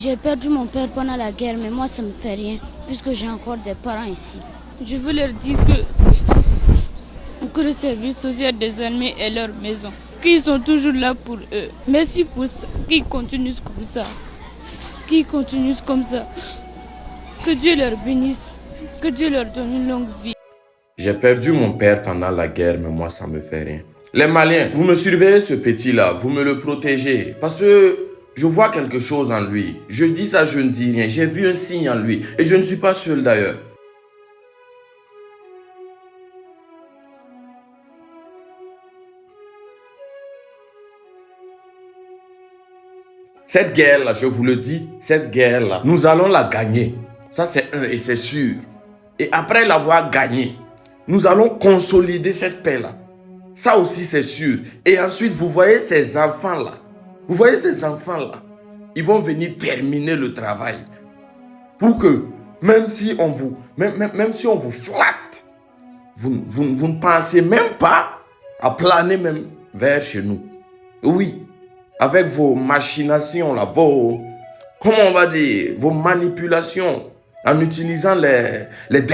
J'ai perdu mon père pendant la guerre, mais moi ça me fait rien, puisque j'ai encore des parents ici. Je veux leur dire que le service social des armées est leur maison, qu'ils sont toujours là pour eux. Merci pour ça, qu'ils continuent comme ça, qu'ils continuent comme ça. Que Dieu leur bénisse, que Dieu leur donne une longue vie. J'ai perdu mon père pendant la guerre, mais moi, ça me fait rien. Les Maliens, vous me surveillez ce petit-là, vous me le protégez. Parce que je vois quelque chose en lui. Je dis ça, je ne dis rien. J'ai vu un signe en lui. Et je ne suis pas seul d'ailleurs. Cette guerre-là, je vous le dis, cette guerre-là, nous allons la gagner. Ça, c'est un et c'est sûr. Et après l'avoir gagnée, nous allons consolider cette paix-là. Ça aussi, c'est sûr. Et ensuite, vous voyez ces enfants-là. Vous voyez ces enfants-là. Ils vont venir terminer le travail. Pour que, même si on vous flatte, vous ne pensez même pas à planer même vers chez nous. Oui, avec vos machinations, là, comment on va dire, vos manipulations, en utilisant les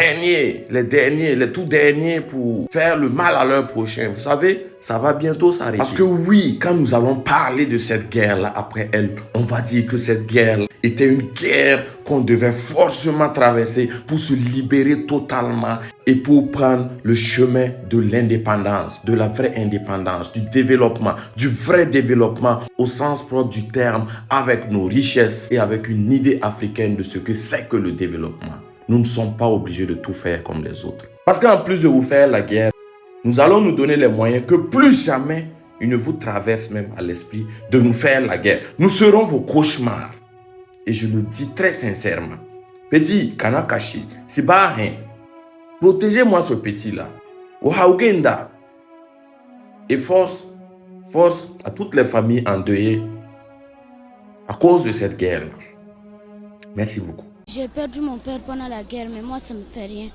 tout derniers pour faire le mal à leur prochain. Vous savez, ça va bientôt s'arrêter. Parce que oui, quand nous allons parler de cette guerre-là, après elle, on va dire que cette guerre était une guerre qu'on devait forcément traverser pour se libérer totalement et pour prendre le chemin de l'indépendance, de la vraie indépendance, du développement, du vrai développement au sens propre du terme, avec nos richesses et avec une idée africaine de ce que c'est que le développement. Nous ne sommes pas obligés de tout faire comme les autres. Parce qu'en plus de vous faire la guerre, nous allons nous donner les moyens que plus jamais il ne vous traverse même à l'esprit de nous faire la guerre. Nous serons vos cauchemars. Et je le dis très sincèrement. Petit, Kanakashi, c'est pas rien. Protégez-moi ce petit-là. Ohaugenda. Et force à toutes les familles endeuillées à cause de cette guerre-là. Merci beaucoup. J'ai perdu mon père pendant la guerre, mais moi ça me fait rien.